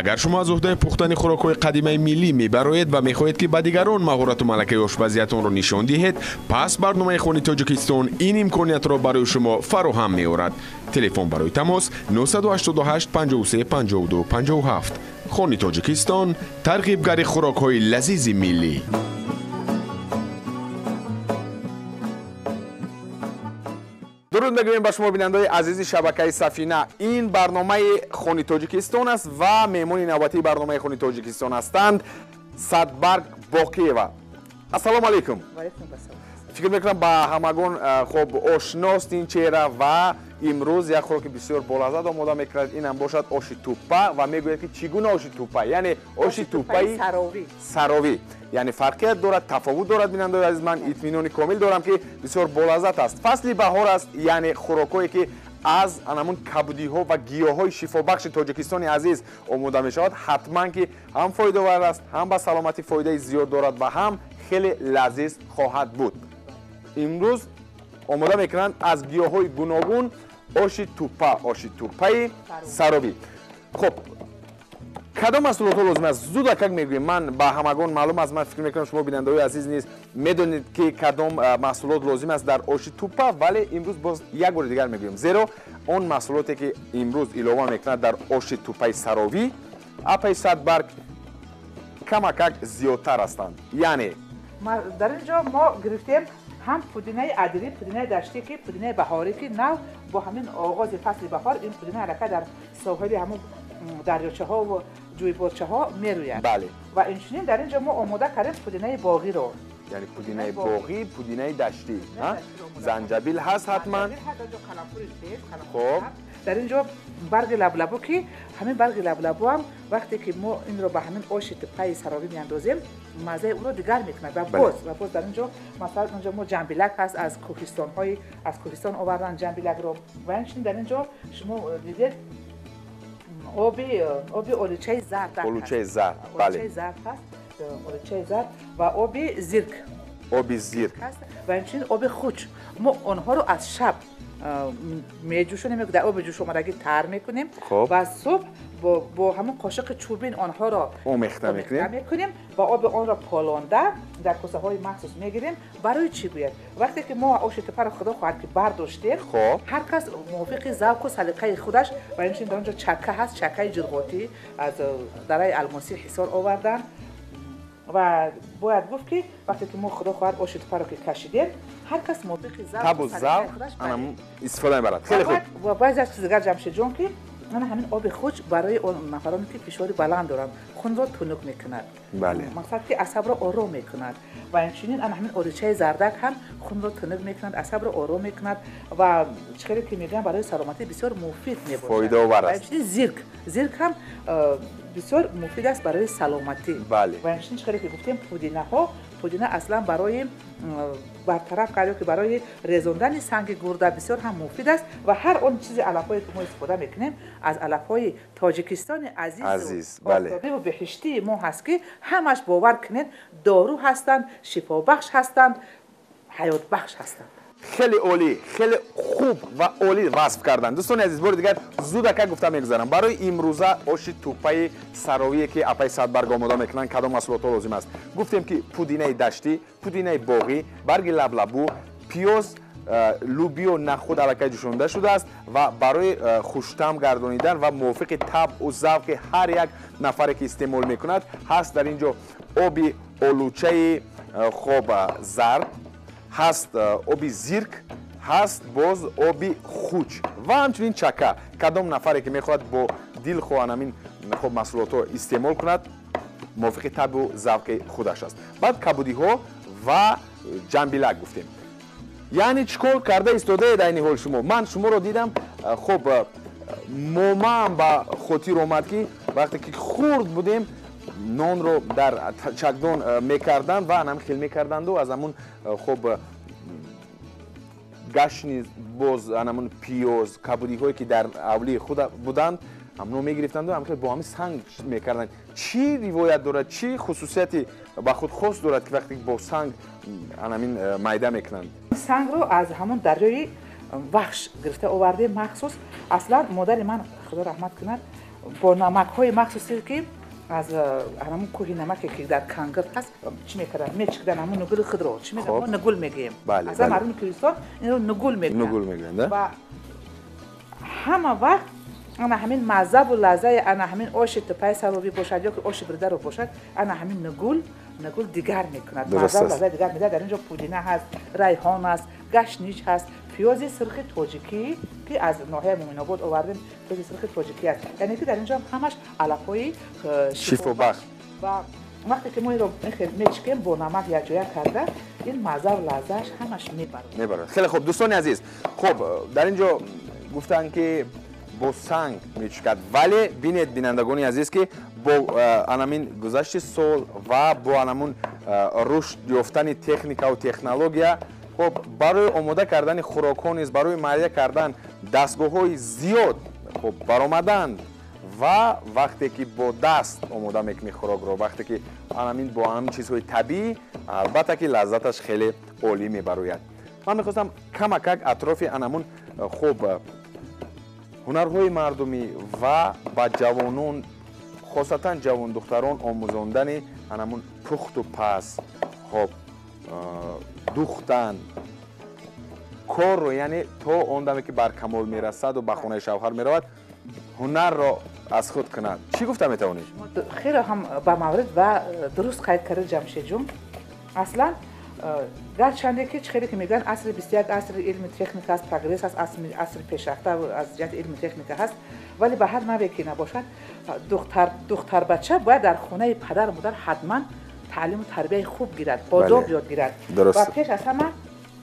агар шумо аз уҳдаи пухтани хӯрокҳои қадимаи миллӣ мебароед ва мехоҳед ки ба дигарон маҳорату малакаи ошпазиятонро нишон диҳед, пас барномаи Хони Тоҷикистон ин имкониятро барои шумо фароҳам меорад. телефон барои тамос 988 53 52 57. Хони Тоҷикистон, тарғибгари хӯрокҳои лазизи миллӣ. дуруд мегӯем ба шумо бинандаи азизи шабакаи Сафина. ин барномаи Хони Тоҷикистон аст ва меҳмони навбатии барномаи Хони Тоҷикистон ҳастанд Садбарг Боқиева. Ассалому алайкум. фикр мекунам ба ҳамагон хоб ошност ин чеҳра ва имрӯз як хӯроки бисёр болаззат омода мекунад. Инам бошад оши туппа ва мегӯяд ки чӣ гуна оши туппа, яъне оши туппаи саровӣ, яъне фарқият дорад, тафовут дорад. Бинандаи азиз, ман итминони комил дорам ки бисёр болаззат аст. фасли баҳор аст, яъне хӯрокҳое ки аз анамун кабудиҳо ва гиёҳҳои шифобахши Тоҷикистони азиз омода мешавад. ҳатман ки ҳам фоидовар аст, ҳам ба саломатӣ фоидаи зиёд дорад ва ҳам хеле лазиз хоҳад буд. имрӯз омода мекунанд аз гиёҳҳои гуногун оши туппа, оши туппаи саровӣ. хоб кадом маҳсулотҳо лозим аст? зуда как мегӯем, ман ба ҳамагон маълум аст, ман фикр мекунам шумо бинандаҳои азиз низ медонед ки кадом маҳсулот лозим аст дар оши туппа, вале имрӯз боз як бори дигар мегӯем, зеро он маҳсулоте ки имрӯз илова мекунад дар оши туппаи саровӣ, апаи Садбарг камакак зиёдтар ҳастанд. Яъне дар ин ҷо мо гирифтем ҳам пудинаи адирӣ, пудинаи даштӣ ки пудинаи баҳорӣ ки нав бо ҳамин оғози фасли баҳор ин пудина аллакай дар соҳили ҳамун дарёчаҳо ва ҷӯйборчаҳо мерӯяд. бале, ва инчунин дар ин ҷо мо омода кардем пудинаи боғиро, яъне пудинаи боғӣ, пудинаи даштӣ, занҷабил ҳаст ҳатман. Хоб дар ин ҷо барги лаблабу ки ҳамин барги лаблабу ҳам вақте ки мо инро ба ҳамин оши туппаи саровӣ меандозем, маззаи ӯро дигар мекунад. ва боз дар ин ҷо масалан инҷо мо ҷамбилак ҳаст, аз кӯҳистон овардан ҷамбилакро. ва инчунин дар ин ҷо шумо дидед оби олучаи зард ҳаст, олучаи зард, бале, олучаи зард ва оби зирк, оби зирк ҳаст ва инчунин оби хуч. мо онҳоро аз шаб меҷӯшонем, дар оби ҷӯшомадагӣ тар мекунем ва субҳ бо ҳамон қошиқи чӯбин онҳоро омехта мекунем ва оби онро полонда дар косаҳои махсус мегирем. барои чӣ гӯяд? вақте ки мо оши туппаро худо хоҳад ки бардоштем, ҳар кас мувофиқи завқу салиқаи худаш. ва инчунин дар онҷо чакка ҳаст, чаккаи ҷурғотӣ аз дараи алмосӣ ҳисор овардан. ва бояд гуфт ки вақте ки мо худо хоҳад оши туппаро ки кашидем, ҳар кас мувофиқи табу завқ истифода мебарад. хеле хуб. ва баъзе аз чиз дигар ҷамшидҷон ки ана ҳамин оби хуч барои он нафароне ки фишори баланд доранд хунро тунук мекунад. бале, мақсад ки асабро ором мекунад. ва инчунин ана ҳамин олучаи зардак ҳам хунро тунук мекунад, асабро ором мекунад ва чиқдре ки мегӯям барои саломатӣ бисёр муфид мебошад. фоидаовар аст. ва инчунин зирк ҳам бисёр муфид аст барои саломатӣ. бале, ва инчунин чиқдре ки гуфтем пудина аслан барои бартараф кард ки барои резондани санги гурда бисёр ҳам муфид аст. ва ҳар он чизи алафҳое ки мо истифода мекунем аз алафҳои Тоҷикистони азиз ва беҳиштии мо ҳаст ки ҳамаш бовар кунед дору ҳастанд, шифобахш ҳастанд, ҳаётбахш ҳастанд. хеле олӣ, хеле хуб ва олӣ васф кардан. дӯстони азиз, бори дигар зудака гуфта мегузарам, барои имрӯза оши туппаи саровие ки апаи Садбарг омода мекунанд кадом маҳсулотҳо лозим аст? гуфтем ки пудинаи даштӣ, пудинаи боғӣ, барги лаблабу, пиёз, лубио нахуд аллакай ҷӯшонда шудааст ва барои хуштам гардонидан ва мувофиқи табъу завқи ҳар як нафаре ки истеъмол мекунад ҳаст. дар ин ҷо оби олучаи хоб зард ҳаст, оби зирк ҳаст, боз оби хуч ва ҳамчунин чакка. кадом нафаре ки мехоҳад бо дилхоҳ анамин хоб маҳсулотҳо истеъмол кунад мувофиқи табъу завқи худаш аст. баъд кабудиҳо ва ҷамбилак гуфтем. яъне чӣ кор карда истодаед айни ҳол шумо? ман шуморо дидам, хоб момаам ба хотир омад ки вақте ки хурд будем нонро дар чакдон мекарданд ва анам хел мекарданду аз амун хоб гашни боз анамун пиёз, кабудиҳое ки дар авлии худ буданд ҳамно мегирифтанду ҳамхел бо ҳамин санг мекарданд. чӣ ривоят дорад, чӣ хусусияти ба худ хос дорад ки вақте бо санг анамин майда мекунанд? сангро аз ҳамон дарёи вахш гирифта овардем махсус. аслан модари ман худо раҳмат кунад با نمک‌های مخصوصی که از همون کوهی نمکی که در کنگر هست چی میکردن میچکدن همون نگول خود رو چی میگن نگول میگیم اصلا مردم کردستان این رو نگول میگن و همه وقت انا همین مزه و لذه انا همین آش تپای سبابی باشد یا که آش برده رو باشد انا همین نگول دیگر میکند مزه و لذه دیگر میده. در اینجا پودینه هست، ریحان است، گشنیج هست، پیاز سرخ تاجیکی که از ناحیه مومن آباد آوردیم، پیاز سرخ تاجیکی است. یعنی که در اینجا همش علف‌های شفا بخش و وقتی که ما این رو میچکیم با نمک یک جای کرده این مزه و لذه‌اش همش میبره. خیلی خوب دوستان عزیز، خب در اینجا گفتن که با سنگ میچکد، ولی بینید بینندگان عزیز که با انامین گذشت سال و با انامون رشد یافتن تکنیک و تکنولوژیا خب برای آماده کردن خوراک‌ها نیز برای مهیا کردن دستگاه‌های زیاد خب برآمدند و وقتی که با دست آماده میکنی خوراک رو، وقتی که انامین با همین چیزهای طبیعی البته که لذتش خیلی عالی میبراید. من میخواستم کمک اطراف انامون خوب هنرهای مردمی و با جوانان خاصتا جوان دختران آموزاندن انامون پخت و پز خب دوختن کار رو، یعنی تا اون دمی که بر کمال میرسد و به خانه شوهر میرود هنر را از خود کند. چی گفته میتونید؟ خیلی هم با مورد و درست قید کرده جمشید جون. اصلا گرچنده که خیلی که میگن عصر 21 عصر علم تکنیک است، پروگرس است، عصر پیشرفته از جهت علم تکنیک هست، ولی به هر نوعی که نباشد دختر بچه باید در خانه پدر و مادر حتما تعلیم و تربیت خوب گیرد، آداب یاد گیرد و پیش از همه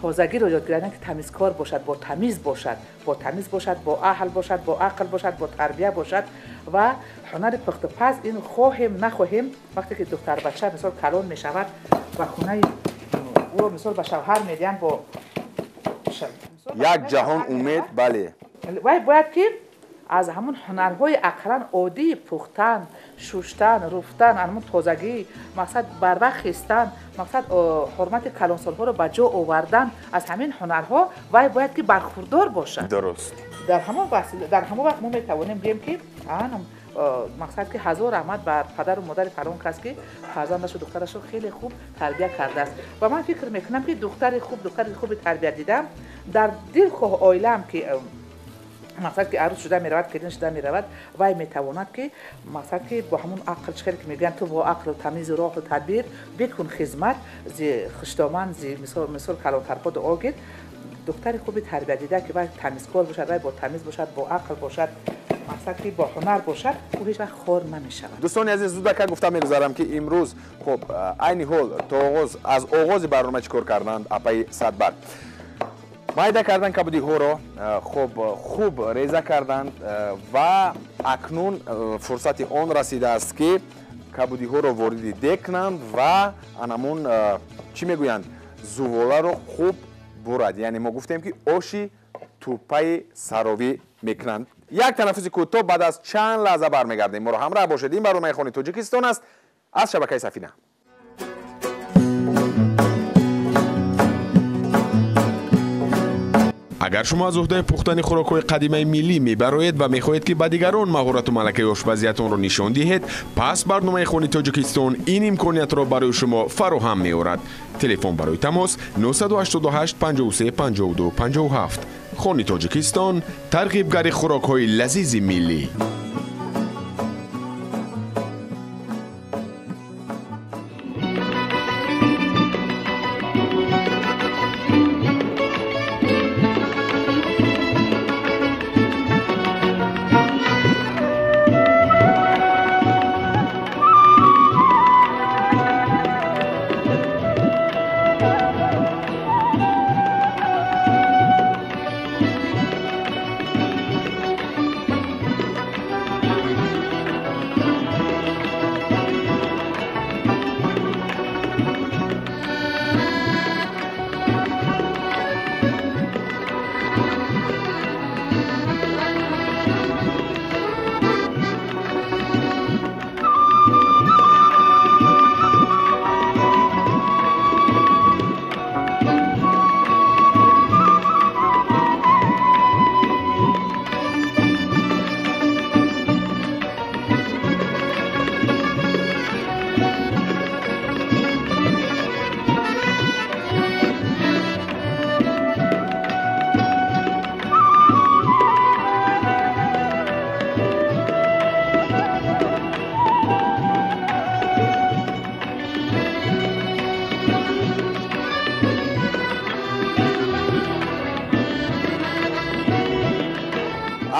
تازگی رو یاد گیرد، که تمیزکار باشد، با تمیز باشد، با اهل باشد، با عقل باشد، با تربیت باشد و هنر پخت و پز این خواهیم نخواهیم وقتی که دختر بچه مثلا کلان میشود و خونه او مثلا به شوهر میدین با یک جهان امید. بله باید که از همون هنرهای اقلا عادی پختن، شوشتن، رفتن، همون تازگی، مقصد بر وقت خستن، مقصد حرمت کلانسال‌ها رو به جا آوردن، از همین هنرها باید که برخوردار باشن. درست. در همون وقت ما میتوانیم بگیم که مقصد که هزار رحمت بر پدر و مادر فران کس که فرزندش و دخترش رو خیلی خوب تربیت کرده است و من فکر میکنم که دختر خوب تربیت دیدم در دلخواه عائله‌ام که مقصد که عروس شده میرود، کلین شده میرود وای میتواند که مقصد که با همون عقل چخیلی که میگن تو با عقل و تمیز و راه و تدبیر بکن خدمت زی خشتامن زی مثال کلانترها دعا گید دختر خوبی تربیت دیده که باید تمیزکار باشد، باید با تمیز باشد، با عقل باشد، مقصد که با هنر باشد او هیچ وقت خور نمیشود. دوستان عزیز زودک گفتم میگذارم که امروز خب عین حال تا از آغاز برنامه چیکار کردند اپای صدبرگ مایده کردن کبودی ها را خوب ریزه کردند و اکنون فرصت آن رسیده است که کبودی ها را وارد دیگ کنند و انمون چی میگویند زواله را خوب برد، یعنی ما گفتیم که آشی توپای سراوی میکنند. یک تنفس کوتاه بعد از چند لحظه برمیگردیم. ما را همراه باشید. این برنامه خانه تاجیکستان است از شبکه سفینه. اگر شما از عهده پختن خوراک‌های قدیمی ملی میبرید و میخواهید که به دیگران مهارت و ملکه آشپزیتون را نشان دهید، پس برنامه خانه تاجیکستان این امکانیت را برای شما فراهم می‌آورد. تلفن برای تماس 988 53 52 57. خانه تاجیکستان، ترغیبگر خوراک‌های لذیذ ملی.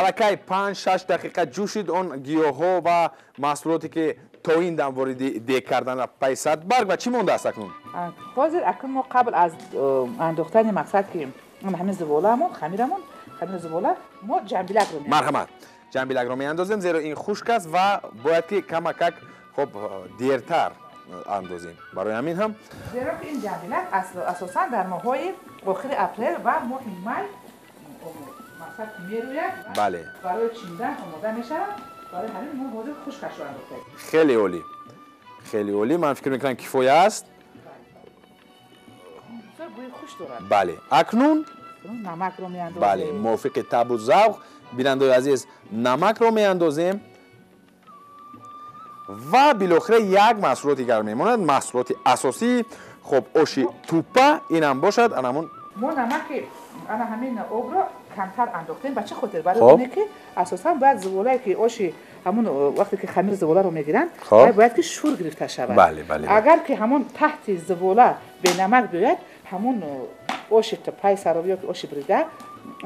алакай 5-6 дақиқа ҷӯшид он гиёҳҳо ва маҳсулоте ки то ин дам вориди дек кардан пай садбарг ва чӣ мондааст акнун? ҳозир акнун мо қабл аз андохтани мақсад ки ҳамин зуволамон хамир зувола мо ҷамбилакро марҳамат ҷамбилакро меандозем зеро ин хушк аст ва бояд ки камакак хоб дертар андозем барои ҳамин ҳам зеро ки ин ҷамбилак асосан дар моҳҳои охири апрел ва моҳи май мақсад мерӯяд бале барои чиндан омода мешавад барои ҳамин мо ҳозир хушкашро андохтаем хеле олӣ ман фикр мекунам кифоя аст бӯи хуш дорад бале акнун намакро меандозем бале мувофиқи табу завқ бинандаи азиз намакро меандозем ва билохира як маҳсулоти дигар мемонад маҳсулоти асосӣ хоб оши туппа инам бошад анамун мо намаки ана ҳамин обро камтар андохтем ба чӣ хотир барои оне ки асосан бояд зуволае ки оши ҳамун вақте ки хамир зуволаро мегиранд бояд ки шур гирифта шавад агар ки ҳамун таҳти зувола бенамак биёяд ҳамун оши туппаи сарови ё ки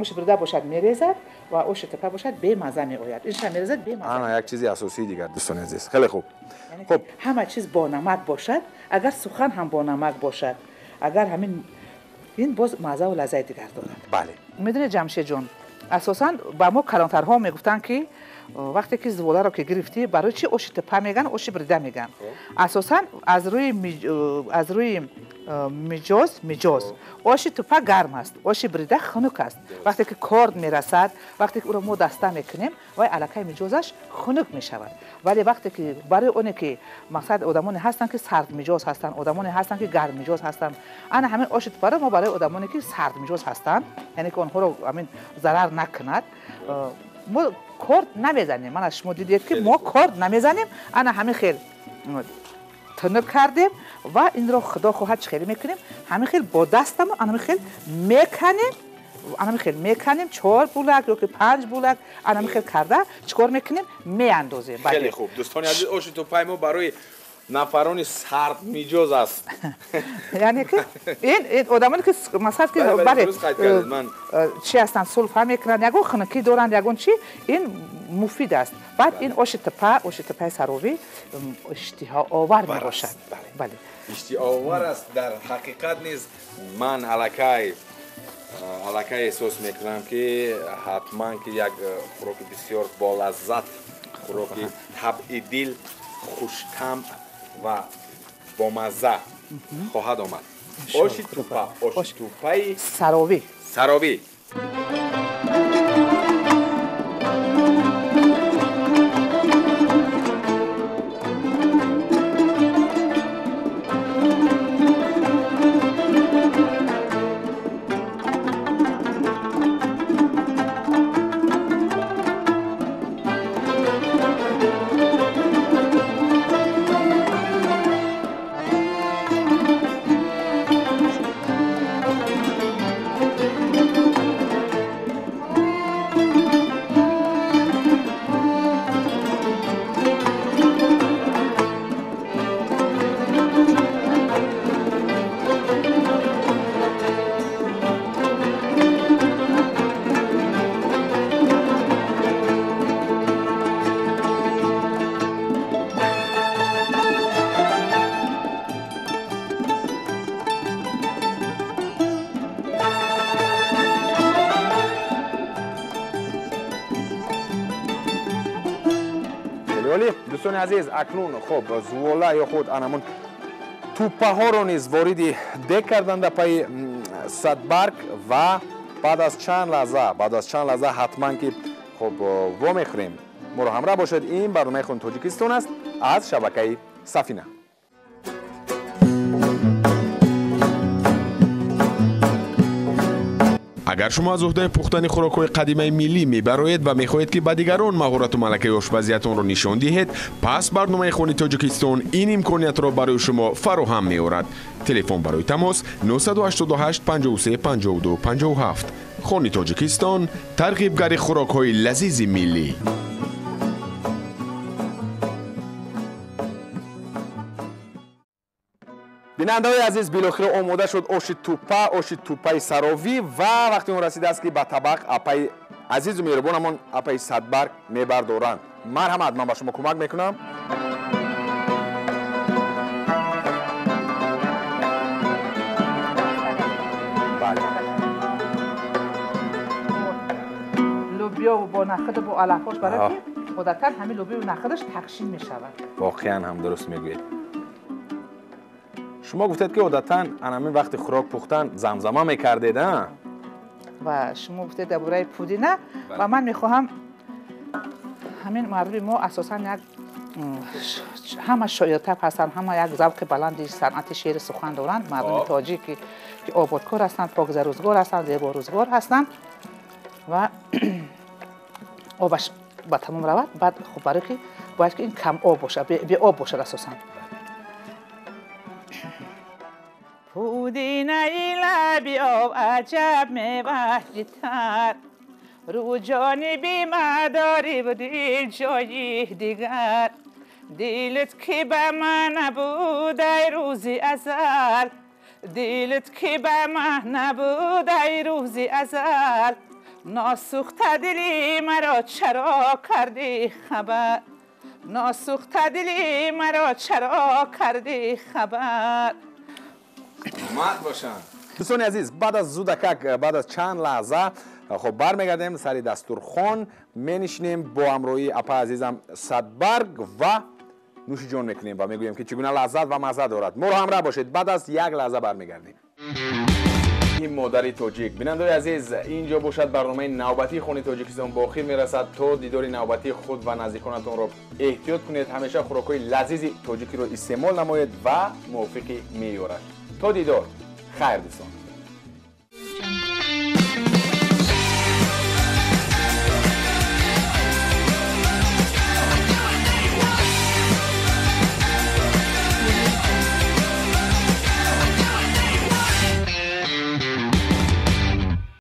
оши брида бошад мерезад ва оши туппа бошад бемаза меояд инша мерезад бемаза ана як чизи асосии дигар дӯстони азиз хеле хуб хоб ҳама чиз бо намак бошад агар сухан ҳам бо намак бошад агар ҳамин ин боз мазза ва лаззати дигар дорад бале медони ҷамшедҷон асосан ба мо калонтарҳо мегуфтанд ки вақте ки зуволаро ки гирифтӣ барои чӣ оши туппа меган оши брида меган асосан аз рӯи миҷоз оши туппа гарм аст оши брида хунук аст вақте ки корд мерасад вақте ки ӯро мо даста мекунем вай алакай миҷозаш хунук мешавад вале вақте ки барои оне ки мақсад одамоне ҳастанд ки сардмиҷоз ҳастанд одамоне ҳастанд ки гарммиҷоз ҳастанд ана ҳамин оши туппаро мо барои одамоне ки сардмиҷоз ҳастанд яъне ки онҳоро ҳамин зарар накунад мо корд намезанем ман аз шумо дидед ки мо корд намезанем ана ҳамин хел тунук кардем ва инро худо хоҳад чӣ хеле мекунем ҳамин хел бо дастамо анамин хел меканем 4 булак ё ки 5 булак анамин хел карда чикор мекунем меандозем хеле хуб дӯстони азиз оши туппаи мо барои нафарони сардмиҷоз аст яъне ки ин одамоне ки масалан ки бале чӣ ҳастанд сулфа мекунанд ягон хунукӣ доранд ягон чӣ ин муфид аст баъд ин оши туппаи саровӣ иштиҳоовар мебошад бале иштиҳоовар аст дар ҳақиқат низ ман алакай эҳсос мекунам ки ҳатман ки як хӯроки бисёр болаззат хӯроки табъи дил хуштам ва бомазза хоҳад омад оши туппаи саровӣ дӯстони азиз акнун хоб зувола ё худ анамун туппаҳоро низ вориди дек карданда паи садбарг ва баъд аз чанд лаҳза ҳатман ки хоб вомехӯрем моро ҳамроҳ бошед ин барномаи Хуни Тоҷикистон аст аз шабакаи Сафина агар шумо аз уҳдаи пухтани хӯрокҳои қадимаи миллӣ мебароед ва мехоҳед ки ба дигарон маҳорату малакаи ошпазиятонро нишон диҳед пас барномаи Хуни Тоҷикистон ин имкониятро барои шумо фароҳам меорад телефон барои тамос 988 53 52 57 Хуни Тоҷикистон тарғибгари хӯрокҳои лазизи миллӣ бинандаҳои азиз билохира омода шуд оши туппаи саровӣ ва вақти он расидааст ки ба табақ апай عزیز و مهربانمون اپای صدبرگ میبردارند. مرحمت، من به شما کمک میکنم. لوبیا با نخود و با علفاش برای که عادتاً همین لوبیا و نخودش تقسیم میشود. واقعا هم درست میگوید. شما گفتید که عادتاً همین وقت خوراک پختن زمزمه میکردید ها؟ و شما گفتید درباره پودینه و من میخواهم همین مردم ما اساساً یک همه شایع‌طلب هستند، همه یک ذوق بلندی صنعت شعر سخن دارند. مردم تاجیکی که آبادکار هستند، پاکیزه روزگار هستند، زیبا روزگار هستند و آبش با تمام رود. بعد خب برای که باید که این کم آب باشه، بی آب باشه اساساً. پودینه لبی آب عجب میوحشی‌تر، رو جانبی مداری بودی جایی دیگر، دیلت که به من نبود ای روزی ازل، دیلت که به من نبود ای روزی ازل، ناسوخته دلی مرا چرا کردی خبر، ناسوخته دلی مرا چرا کردی خبر. مات باشن. دوستان عزیز، بعد از زودکک، بعد از چند لحظه خب برمیگردیم سر دسترخوان، می‌نشینیم با همراهی اپا عزیزم صدبرگ و نوش جان میکنیم و میگوییم که چگونه لذت و مزه دارد. ما رو همراه باشید، بعد از یک لحظه برمیگردیم. این مادری تاجیک بیننده عزیز، اینجا باشد برنامه نوبتی خونی تاجیکستان با آخر میرسد. تا دیدار نوبتی خود و نزدیکانتون رو احتیاط کنید، همیشه خوراک‌های لذیذ تاجیکی رو استعمال نمایید و موافق معیارش. تا دیدار، خیر دوستان.